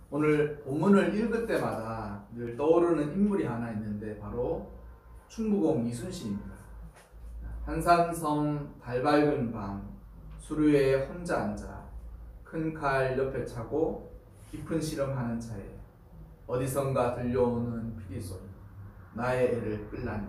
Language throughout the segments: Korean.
오늘 본문을 읽을 때마다 늘 떠오르는 인물이 하나 있는데 바로 충무공 이순신입니다. 한산섬 달 밝은 밤 수루에 혼자 앉아 큰 칼 옆에 차고 깊은 씨름하는 차에 어디선가 들려오는 피리소리 나의 애를 끌라니.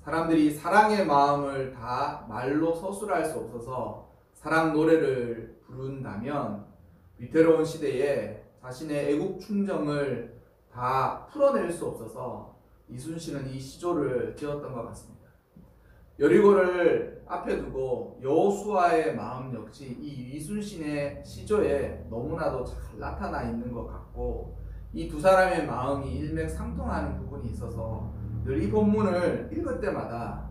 사람들이 사랑의 마음을 다 말로 서술할 수 없어서 사랑 노래를 부른다면 위태로운 시대에 자신의 애국 충정을 다 풀어낼 수 없어서 이순신은 이 시조를 지었던 것 같습니다. 여리고를 앞에 두고 여호수아의 마음 역시 이 이순신의 시조에 너무나도 잘 나타나 있는 것 같고, 이 두 사람의 마음이 일맥상통하는 부분이 있어서 늘 이 본문을 읽을 때마다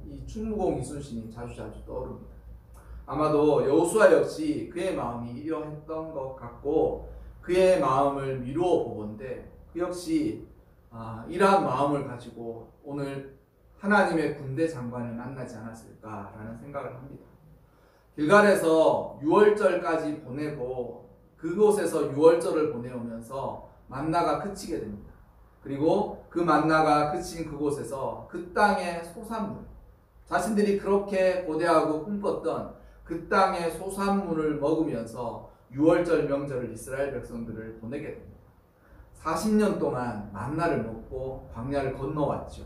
이 충무공 이순신이 자주 떠오릅니다. 아마도 여호수아 역시 그의 마음이 이러했던 것 같고 그의 마음을 미루어 보건대 그 역시 이러한 마음을 가지고 오늘 하나님의 군대 장관을 만나지 않았을까라는 생각을 합니다. 길갈에서 유월절까지 보내고 그곳에서 유월절을 보내오면서 만나가 그치게 됩니다. 그리고 그 만나가 그친 그곳에서 그 땅의 소산물, 자신들이 그렇게 고대하고 꿈꿨던 그 땅의 소산물을 먹으면서 유월절 명절을 이스라엘 백성들을 보내게 됩니다. 40년 동안 만나를 먹고 광야를 건너왔죠.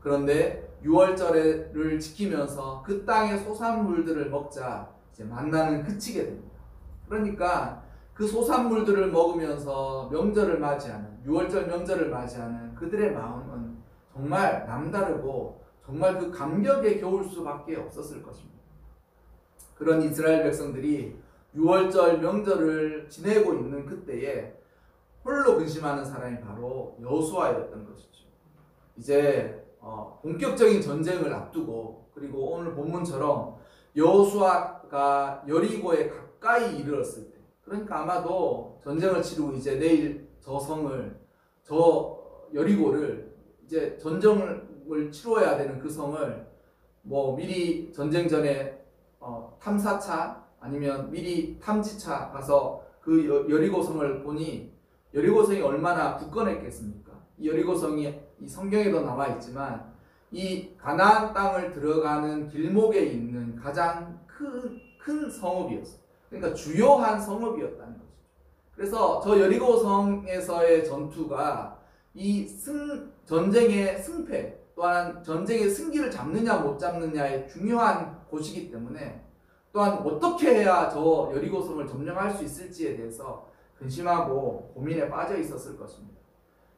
그런데 유월절을 지키면서 그 땅의 소산물들을 먹자 이제 만나는 그치게 됩니다. 그러니까 그 소산물들을 먹으면서 명절을 맞이하는, 유월절 명절을 맞이하는 그들의 마음은 정말 남다르고 정말 그 감격에 겨울 수밖에 없었을 것입니다. 그런 이스라엘 백성들이 유월절 명절을 지내고 있는 그때에 홀로 근심하는 사람이 바로 여호수아였던 것이죠. 이제 본격적인 전쟁을 앞두고, 그리고 오늘 본문처럼 여호수아가 여리고에 가까이 이르렀을 때, 그러니까 아마도 전쟁을 치르고 이제 내일 저 여리고를 이제 전쟁을 치러야 되는 그 성을 미리 전쟁 전에 탐사차 아니면 미리 탐지차 가서 그 여리고성을 보니 여리고성이 얼마나 굳건했겠습니까? 이 여리고성이 이 성경에도 나와 있지만 이 가나안 땅을 들어가는 길목에 있는 가장 큰 성읍이었어요. 그러니까 주요한 성읍이었다는 거죠. 그래서 저 여리고성에서의 전투가 이 전쟁의 승패 또한 전쟁의 승기를 잡느냐 못 잡느냐의 중요한 곳이기 때문에, 또한 어떻게 해야 저 여리고성을 점령할 수 있을지에 대해서 근심하고 고민에 빠져 있었을 것입니다.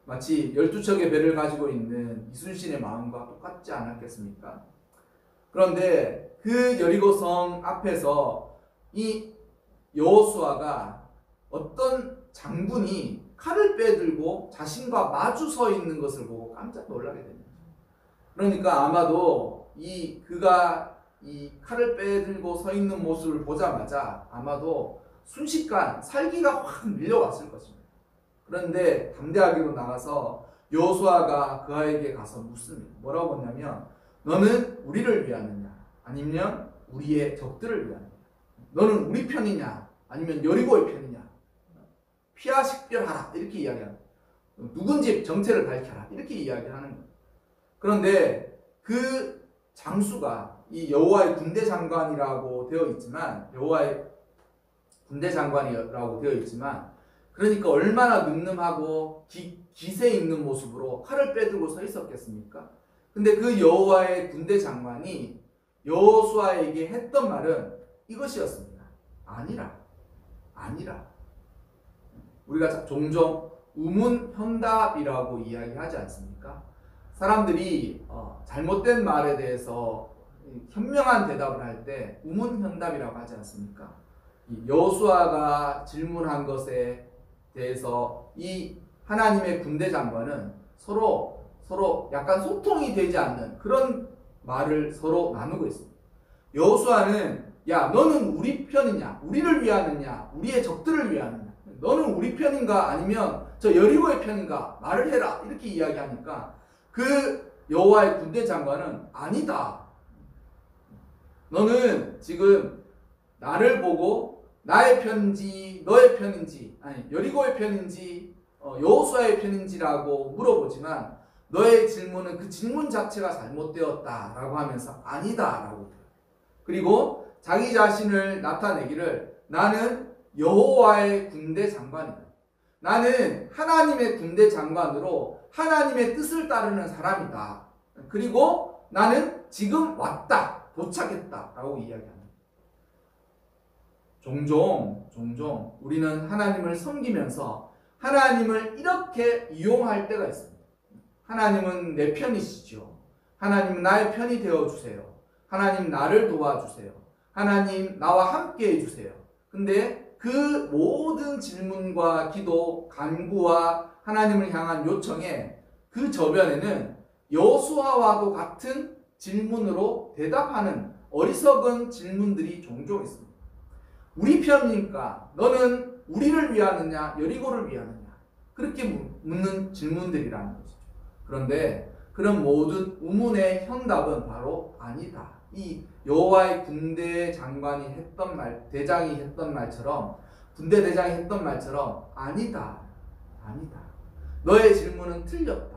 마치 12척의 배를 가지고 있는 이순신의 마음과 똑같지 않았겠습니까? 그런데 그 여리고성 앞에서 이 여호수아가 어떤 장군이 칼을 빼들고 자신과 마주 서 있는 것을 보고 깜짝 놀라게 됩니다. 그러니까 아마도 그가 이 칼을 빼들고 서 있는 모습을 보자마자 아마도 순식간 살기가 확 밀려왔을 것입니다. 그런데 담대하기로 나가서 여호수아가 그에게 가서 묻습니다. 뭐라고 묻냐면, 너는 우리를 위하느냐 아니면 우리의 적들을 위하느냐? 너는 우리 편이냐 아니면 여리고의 편이냐? 피하 식별하라 이렇게 이야기합니다. 누군지 정체를 밝혀라 이렇게 이야기하는 거예요. 그런데 그 장수가 이 여호와의 군대 장관이라고 되어 있지만, 그러니까 얼마나 늠름하고 기세 있는 모습으로 칼을 빼들고 서 있었겠습니까? 근데 그 여호와의 군대 장관이 여호수아에게 했던 말은 이것이었습니다. 아니라. 우리가 종종 우문현답이라고 이야기하지 않습니까? 사람들이 잘못된 말에 대해서 현명한 대답을 할 때 우문현답이라고 하지 않습니까? 여호수아가 질문한 것에 대해서 이 하나님의 군대 장관은 서로 약간 소통이 되지 않는 그런 말을 서로 나누고 있습니다. 여호수아는 야, 너는 우리 편이냐? 우리를 위하느냐? 우리의 적들을 위하느냐? 너는 우리 편인가? 아니면 저 여리고의 편인가? 말을 해라. 이렇게 이야기하니까 그 여호와의 군대 장관은 아니다. 너는 지금 나를 보고 나의 편인지 너의 편인지, 아니 여리고의 편인지 여호수아의 편인지라고 물어보지만 너의 질문은 그 질문 자체가 잘못되었다라고 하면서 아니다라고. 그리고 자기 자신을 나타내기를 나는 여호와의 군대 장관이다. 나는 하나님의 군대 장관으로 하나님의 뜻을 따르는 사람이다. 그리고 나는 지금 왔다, 도착했다라고 이야기합니다. 종종 우리는 하나님을 섬기면서 하나님을 이렇게 이용할 때가 있습니다. 하나님은 내 편이시죠. 하나님 나의 편이 되어주세요. 하나님 나를 도와주세요. 하나님 나와 함께 해주세요. 근데 그 모든 질문과 기도, 간구와 하나님을 향한 요청에 그 저변에는 여호수아와도 같은 질문으로 대답하는 어리석은 질문들이 종종 있습니다. 우리 편이니까 너는 우리를 위하느냐 여리고를 위하느냐 그렇게 묻는 질문들이라는 것이죠. 그런데 그런 모든 의문의 현답은 바로 아니다. 이 여호와의 군대 장관이 했던 말, 대장이 했던 말처럼, 군대 대장이 했던 말처럼 아니다. 너의 질문은 틀렸다.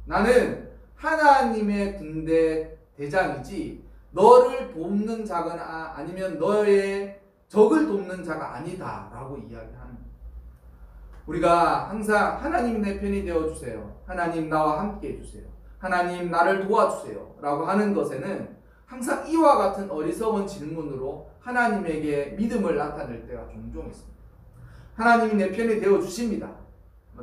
나는 하나님의 군대 대장이지 너를 돕는 자가 아니면 너의 적을 돕는 자가 아니다 라고 이야기하는. 우리가 항상 하나님 내 편이 되어주세요, 하나님 나와 함께 해주세요, 하나님 나를 도와주세요 라고 하는 것에는 항상 이와 같은 어리석은 질문으로 하나님에게 믿음을 나타낼 때가 종종 있습니다. 하나님이 내 편이 되어주십니다.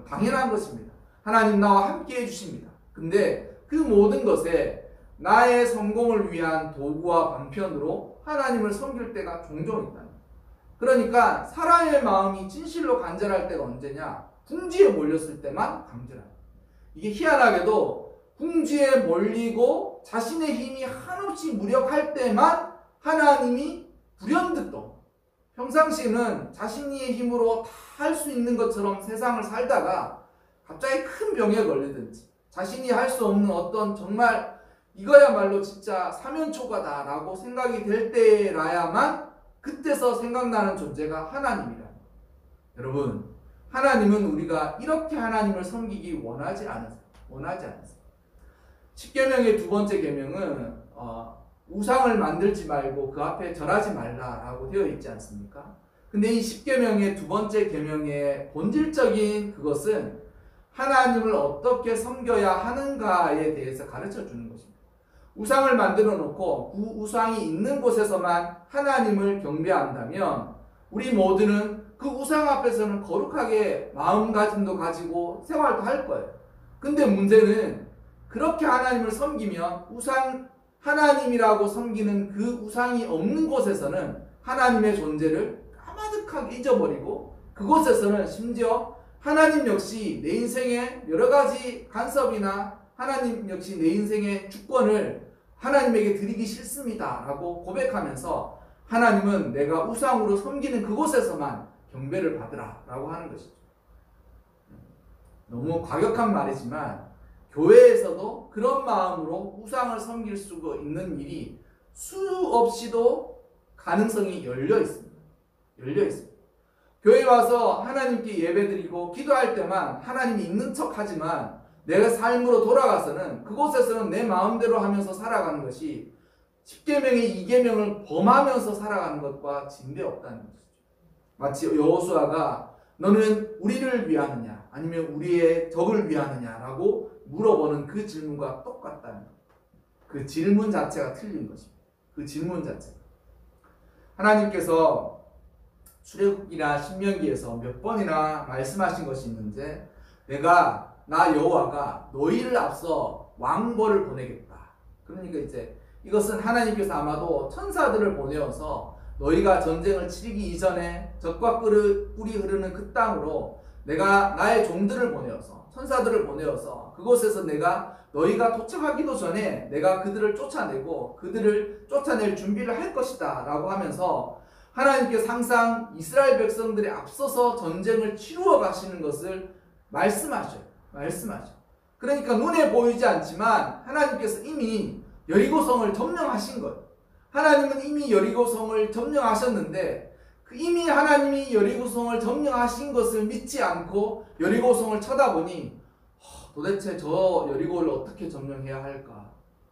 당연한 것입니다. 하나님 나와 함께 해주십니다. 근데 그 모든 것에 나의 성공을 위한 도구와 방편으로 하나님을 섬길 때가 종종 있다. 그러니까 사람의 마음이 진실로 간절할 때가 언제냐? 궁지에 몰렸을 때만 간절합니다. 이게 희한하게도 궁지에 몰리고 자신의 힘이 한없이 무력할 때만 하나님이 불현듯도, 평상시에는 자신의 힘으로 다 할 수 있는 것처럼 세상을 살다가 갑자기 큰 병에 걸리든지 자신이 할 수 없는 어떤 정말 이거야말로 진짜 사면초가다 라고 생각이 될 때라야만 그때서 생각나는 존재가 하나님이다. 여러분, 하나님은 우리가 이렇게 하나님을 섬기기 원하지 않으세요. 원하지 않으세요. 10계명의 두 번째 계명은 우상을 만들지 말고 그 앞에 절하지 말라라고 되어 있지 않습니까? 근데 이 10계명의 두 번째 계명의 본질적인 그것은 하나님을 어떻게 섬겨야 하는가에 대해서 가르쳐 주는 것입니다. 우상을 만들어 놓고 그 우상이 있는 곳에서만 하나님을 경배한다면 우리 모두는 그 우상 앞에서는 거룩하게 마음가짐도 가지고 생활도 할 거예요. 근데 문제는 그렇게 하나님을 섬기면 하나님이라고 섬기는 그 우상이 없는 곳에서는 하나님의 존재를 까마득하게 잊어버리고 그곳에서는 심지어 하나님 역시 내 인생의 여러 가지 간섭이나 하나님 역시 내 인생의 주권을 하나님에게 드리기 싫습니다 라고 고백하면서 하나님은 내가 우상으로 섬기는 그곳에서만 경배를 받으라 라고 하는 것이죠. 너무 과격한 말이지만 교회에서도 그런 마음으로 우상을 섬길 수 있는 일이 수없이도 가능성이 열려 있습니다. 교회에 와서 하나님께 예배드리고 기도할 때만 하나님이 있는 척 하지만 내가 삶으로 돌아가서는 그곳에서는 내 마음대로 하면서 살아가는 것이 10계명의 2계명을 범하면서 살아가는 것과 진배없다는 것이죠. 마치 여호수아가 너는 우리를 위하느냐 아니면 우리의 적을 위하느냐라고 물어보는 그 질문과 똑같다는 것. 그 질문 자체가 틀린 것입니다. 그 질문 자체가. 하나님께서 출애굽기나 신명기에서 몇 번이나 말씀하신 것이 있는데 나 여호와가 너희를 앞서 왕벌을 보내겠다. 그러니까 이제 이것은 하나님께서 아마도 천사들을 보내어서 너희가 전쟁을 치르기 이전에 적과 꿀이 흐르는 그 땅으로 내가 나의 종들을 보내어서 천사들을 보내어서 그곳에서 너희가 도착하기도 전에 내가 그들을 쫓아내고 그들을 쫓아낼 준비를 할 것이다 라고 하면서 하나님께서 항상 이스라엘 백성들에 앞서서 전쟁을 치루어 가시는 것을 말씀하셔요. 그러니까 눈에 보이지 않지만 하나님께서 이미 여리고성을 점령하신 거예요. 하나님은 이미 여리고성을 점령하셨는데 그 이미 하나님이 여리고성을 점령하신 것을 믿지 않고 여리고성을 쳐다보니 도대체 저 여리고를 어떻게 점령해야 할까?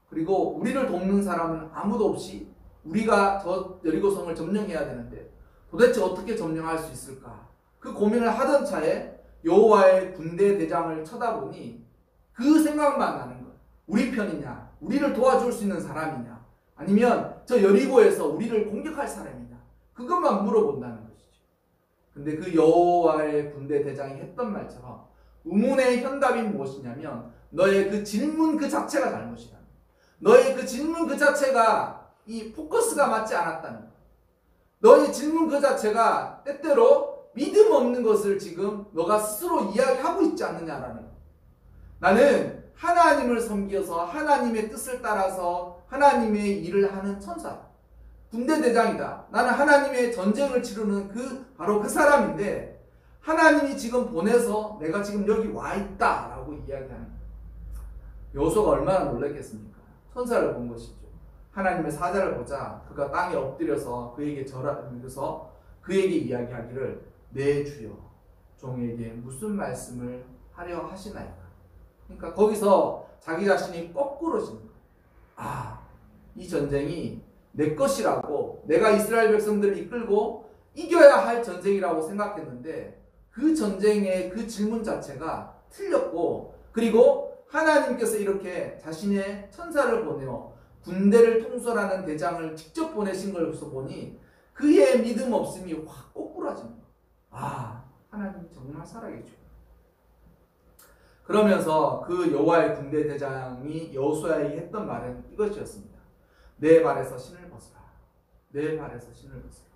그리고 우리를 돕는 사람은 아무도 없이 우리가 저 여리고성을 점령해야 되는데 도대체 어떻게 점령할 수 있을까? 그 고민을 하던 차에 여호와의 군대 대장을 쳐다보니 그 생각만 나는 거야. 우리 편이냐? 우리를 도와줄 수 있는 사람이냐? 아니면 저 여리고에서 우리를 공격할 사람이냐? 그것만 물어본다는 것이죠. 근데 그 여호와의 군대 대장이 했던 말처럼 의문의 현답이 무엇이냐면 너의 그 질문 그 자체가 잘못이다. 너의 그 질문 그 자체가 이 포커스가 맞지 않았다는 거야. 너의 질문 그 자체가 때때로 믿음 없는 것을 지금 너가 스스로 이야기하고 있지 않느냐라는 거야. 나는 하나님을 섬겨서 하나님의 뜻을 따라서 하나님의 일을 하는 천사다. 군대 대장이다. 나는 하나님의 전쟁을 치르는 바로 그 사람인데 하나님이 지금 보내서 내가 지금 여기 와 있다라고 이야기하는 거예요. 여호수아가 얼마나 놀랐겠습니까? 천사를 본 것이죠. 하나님의 사자를 보자 그가 땅에 엎드려서 그에게 절하면서 그에게 이야기하기를 내 주여 종에게 무슨 말씀을 하려 하시나이까. 그러니까 거기서 자기 자신이 거꾸로 지는 거예요. 이 전쟁이 내 것이라고 내가 이스라엘 백성들을 이끌고 이겨야 할 전쟁이라고 생각했는데 그 전쟁의 그 질문 자체가 틀렸고 그리고 하나님께서 이렇게 자신의 천사를 보내어 군대를 통솔하는 대장을 직접 보내신 것을 보니 그의 믿음 없음이 확 꼬꾸라지는 거예요. 하나님 정말 살아계시고 그러면서 그 여호와의 군대 대장이 여호수아에게 했던 말은 이것이었습니다. 내 발에서 신을 벗어라. 내 발에서 신을 벗어라.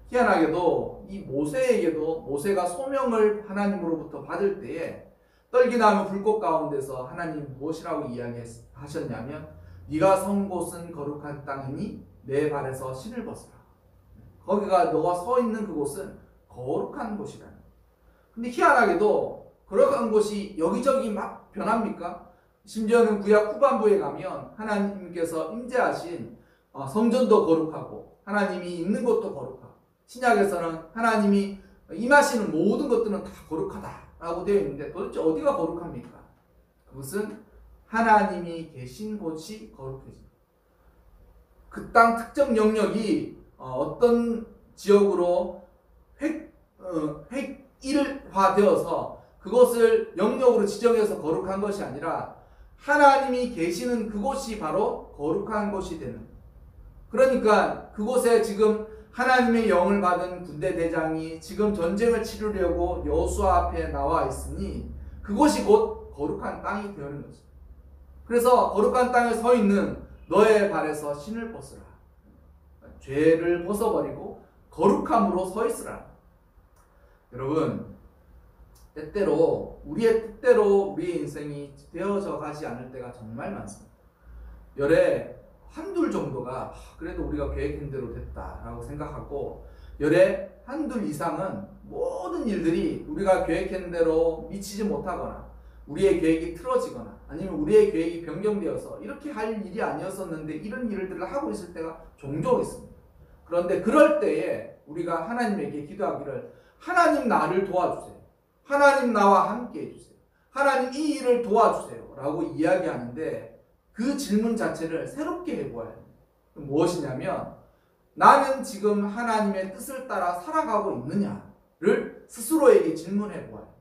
희한하게도 이 모세에게도 모세가 소명을 하나님으로부터 받을 때에 떨기나무 불꽃 가운데서 하나님 무엇이라고 이야기하셨냐면 네가 선 곳은 거룩한 땅이니 내 발에서 신을 벗어라. 거기가 너가 서 있는 그곳은 거룩한 곳이라는 거예요. 근데 희한하게도 거룩한 곳이 여기저기 막 변합니까? 심지어는 구약 후반부에 가면 하나님께서 임재하신 성전도 거룩하고 하나님이 있는 곳도 거룩하고 신약에서는 하나님이 임하시는 모든 것들은 다 거룩하다라고 되어 있는데 도대체 어디가 거룩합니까? 그것은 하나님이 계신 곳이 거룩해집니다. 그 땅 특정 영역이 어떤 지역으로 획일화되어서 그것을 영역으로 지정해서 거룩한 것이 아니라 하나님이 계시는 그곳이 바로 거룩한 곳이 되는 거예요. 그러니까 그곳에 지금 하나님의 영을 받은 군대 대장이 지금 전쟁을 치르려고 여호수아 앞에 나와 있으니 그곳이 곧 거룩한 땅이 되는 거죠. 그래서 거룩한 땅에 서 있는 너의 발에서 신을 벗으라. 죄를 벗어버리고 거룩함으로 서 있으라. 여러분, 때때로 우리의 뜻대로 우리의 인생이 되어져 가지 않을 때가 정말 많습니다. 열에 한둘 정도가 그래도 우리가 계획한 대로 됐다라고 생각하고 열에 한둘 이상은 모든 일들이 우리가 계획한 대로 미치지 못하거나 우리의 계획이 틀어지거나 아니면 우리의 계획이 변경되어서 이렇게 할 일이 아니었었는데 이런 일들을 하고 있을 때가 종종 있습니다. 그런데 그럴 때에 우리가 하나님에게 기도하기를 하나님 나를 도와주세요. 하나님 나와 함께 해주세요. 하나님 이 일을 도와주세요. 라고 이야기하는데 그 질문 자체를 새롭게 해보아야 합니다. 무엇이냐면 나는 지금 하나님의 뜻을 따라 살아가고 있느냐를 스스로에게 질문해보아야 합니다.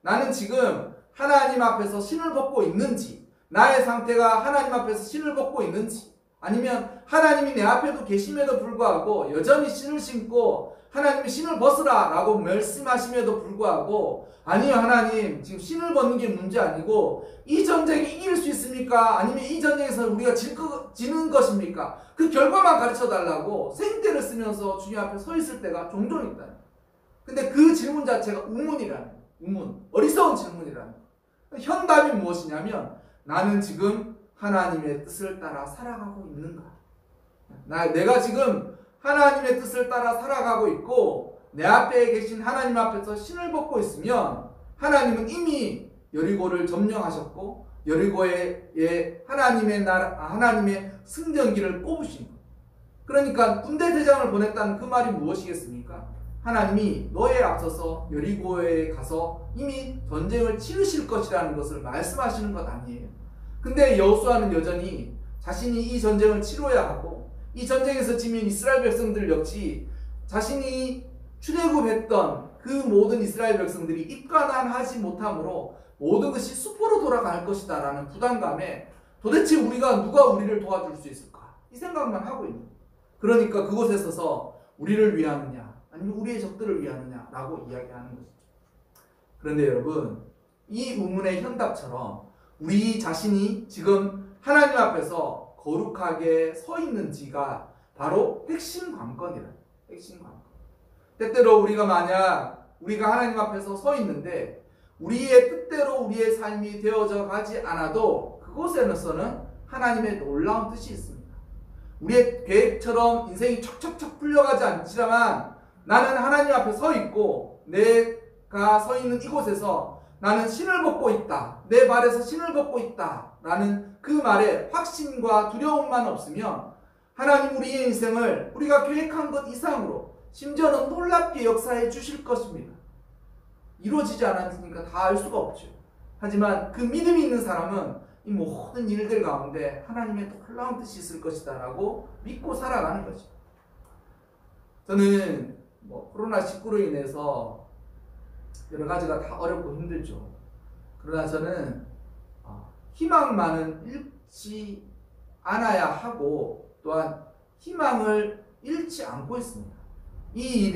나는 지금 하나님 앞에서 신을 벗고 있는지 나의 상태가 하나님 앞에서 신을 벗고 있는지 아니면 하나님이 내 앞에도 계심에도 불구하고 여전히 신을 신고 하나님이 신을 벗으라 라고 말씀하심에도 불구하고 아니요 하나님 지금 신을 벗는 게 문제 아니고 이 전쟁에 이길 수 있습니까? 아니면 이 전쟁에서 우리가 지는 것입니까? 그 결과만 가르쳐달라고 생떼를 쓰면서 주님 앞에 서 있을 때가 종종 있다. 근데 그 질문 자체가 우문이라는 우문, 어리석은 질문이라는 현답이 무엇이냐면 나는 지금 하나님의 뜻을 따라 살아가고 있는가? 내가 지금 하나님의 뜻을 따라 살아가고 있고 내 앞에 계신 하나님 앞에서 신을 벗고 있으면 하나님은 이미 여리고를 점령하셨고 여리고에 하나님의 승전기를 뽑으신 거예요. 그러니까 군대 대장을 보냈다는 그 말이 무엇이겠습니까? 하나님이 너에 앞서서 여리고에 가서 이미 전쟁을 치르실 것이라는 것을 말씀하시는 것 아니에요. 근데 여호수아는 여전히 자신이 이 전쟁을 치러야 하고 이 전쟁에서 지면 이스라엘 백성들 역시 자신이 출애굽했던 그 모든 이스라엘 백성들이 입가난하지 못함으로 모든 것이 수포로 돌아갈 것이다 라는 부담감에 도대체 누가 우리를 도와줄 수 있을까? 이 생각만 하고 있는 거예요. 그러니까 그곳에 서서 우리를 위하느냐 아니면 우리의 적들을 위하느냐 라고 이야기하는 것이죠. 그런데 여러분, 이 우문의 현답처럼 우리 자신이 지금 하나님 앞에서 거룩하게 서 있는지가 바로 핵심 관건이라. 핵심 관건. 때때로 우리가 하나님 앞에서 서 있는데 우리의 뜻대로 우리의 삶이 되어져 가지 않아도 그곳에서는 하나님의 놀라운 뜻이 있습니다. 우리의 계획처럼 인생이 척척척 풀려가지 않지만 나는 하나님 앞에 서 있고 내가 서 있는 이곳에서 나는 신을 벗고 있다. 내 발에서 신을 벗고 있다. 라는 그 말에 확신과 두려움만 없으면 하나님 우리의 인생을 우리가 계획한 것 이상으로 심지어는 놀랍게 역사해 주실 것입니다. 이루어지지 않았으니까 다 알 수가 없죠. 하지만 그 믿음이 있는 사람은 이 모든 일들 가운데 하나님의 놀라운 뜻이 있을 것이다 라고 믿고 살아가는 거죠. 저는 코로나19로 인해서 여러 가지가 다 어렵고 힘들죠. 그러나 저는 희망만은 잃지 않아야 하고 또한 희망을 잃지 않고 있습니다. 이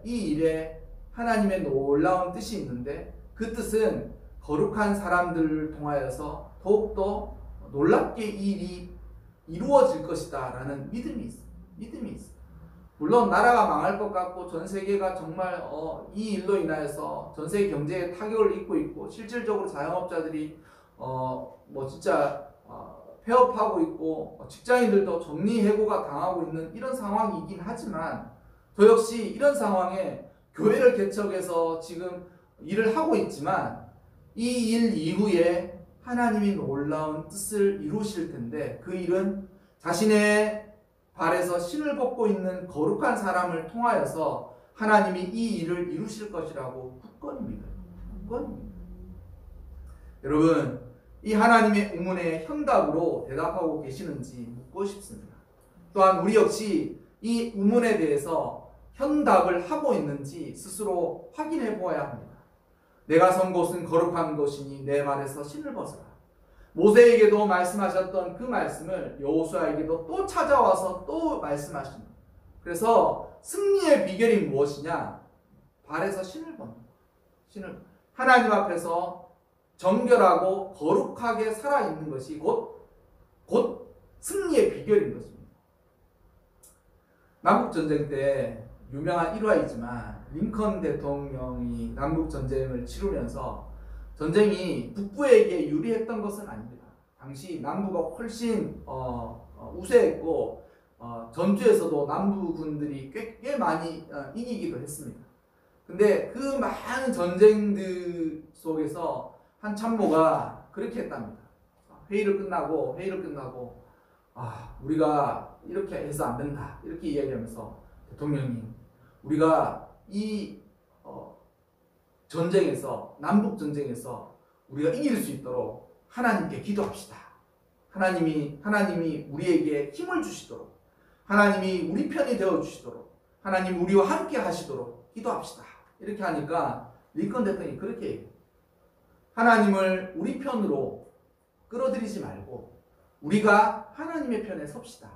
일에 하나님의 놀라운 뜻이 있는데 그 뜻은 거룩한 사람들을 통하여서 더욱더 놀랍게 이 일이 이루어질 것이다 라는 믿음이 있어요. 물론 나라가 망할 것 같고 전 세계가 정말 이 일로 인하여서 전 세계 경제에 타격을 입고 있고 실질적으로 자영업자들이 진짜 폐업하고 있고 직장인들도 정리해고가 당하고 있는 이런 상황이긴 하지만 저 역시 이런 상황에 교회를 개척해서 지금 일을 하고 있지만 이 일 이후에 하나님이 놀라운 뜻을 이루실 텐데 그 일은 자신의 발에서 신을 벗고 있는 거룩한 사람을 통하여서 하나님이 이 일을 이루실 것이라고 굳건히 믿어요. 여러분, 이 하나님의 우문에 현답으로 대답하고 계시는지 묻고 싶습니다. 또한 우리 역시 이 우문에 대해서 현답을 하고 있는지 스스로 확인해 보아야 합니다. 내가 선 곳은 거룩한 곳이니 내 발에서 신을 벗어라. 모세에게도 말씀하셨던 그 말씀을 여호수아에게도 또 찾아와서 또 말씀하십니다. 그래서 승리의 비결이 무엇이냐? 발에서 신을 벗는 거예요. 하나님 앞에서 정결하고 거룩하게 살아있는 것이 곧 승리의 비결인 것입니다. 남북전쟁 때 유명한 일화이지만 링컨 대통령이 남북전쟁을 치르면서 전쟁이 북부에게 유리했던 것은 아닙니다. 당시 남부가 훨씬 우세했고 전투에서도 남부군들이 꽤 많이 이기기도 했습니다. 근데 그 많은 전쟁들 속에서 한 참모가 그렇게 했답니다. 회의를 끝나고 우리가 이렇게 해서 안 된다 이렇게 이야기하면서 대통령이 우리가 이 전쟁에서 남북 전쟁에서 우리가 이길 수 있도록 하나님께 기도합시다. 하나님이 우리에게 힘을 주시도록 하나님이 우리 편이 되어 주시도록 하나님 우리와 함께 하시도록 기도합시다. 이렇게 하니까 링컨 대통령이 그렇게 얘기해요. 하나님을 우리 편으로 끌어들이지 말고 우리가 하나님의 편에 섭시다.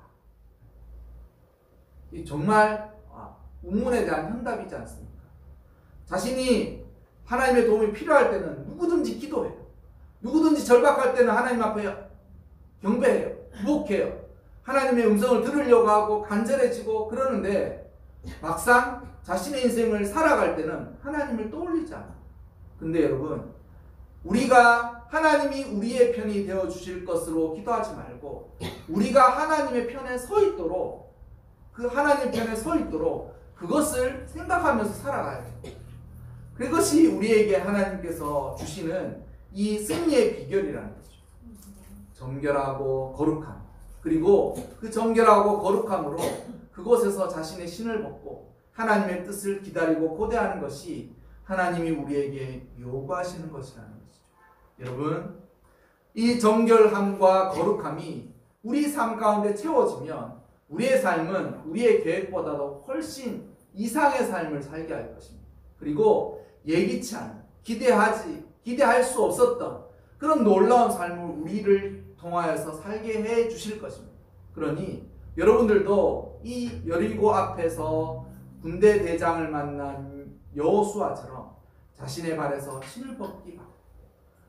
이 정말 우문에 대한 현답이지 않습니까? 자신이 하나님의 도움이 필요할 때는 누구든지 기도해요. 누구든지 절박할 때는 하나님 앞에 경배해요. 구복해요. 하나님의 음성을 들으려고 하고 간절해지고 그러는데 막상 자신의 인생을 살아갈 때는 하나님을 떠올리지 않아요. 근데 여러분, 우리가 하나님이 우리의 편이 되어 주실 것으로 기도하지 말고 우리가 하나님의 편에 서 있도록 그 하나님 편에 서 있도록 그것을 생각하면서 살아가야 돼요. 그것이 우리에게 하나님께서 주시는 이 승리의 비결이라는 거죠. 정결하고 거룩함. 그리고 그 정결하고 거룩함으로 그곳에서 자신의 신을 벗고 하나님의 뜻을 기다리고 고대하는 것이 하나님이 우리에게 요구하시는 것이라는 것이죠. 여러분, 이 정결함과 거룩함이 우리 삶 가운데 채워지면 우리의 삶은 우리의 계획보다도 훨씬 이상의 삶을 살게 할 것입니다. 그리고 예기치 않은, 기대할 수 없었던 그런 놀라운 삶을 우리를 통하여서 살게 해 주실 것입니다. 그러니 여러분들도 이 여리고 앞에서 군대 대장을 만난 여호수아처럼 자신의 발에서 신을 벗기 바랍니다.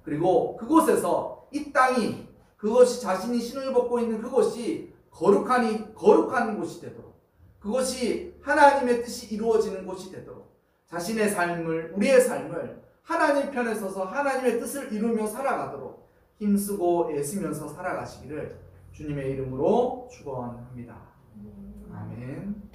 그리고 그곳에서 이 땅이, 그것이 자신이 신을 벗고 있는 그곳이 거룩한 곳이 되도록, 그것이 하나님의 뜻이 이루어지는 곳이 되도록 자신의 삶을, 우리의 삶을 하나님 편에 서서 하나님의 뜻을 이루며 살아가도록 힘쓰고 애쓰면서 살아가시기를 주님의 이름으로 축원합니다. 아멘.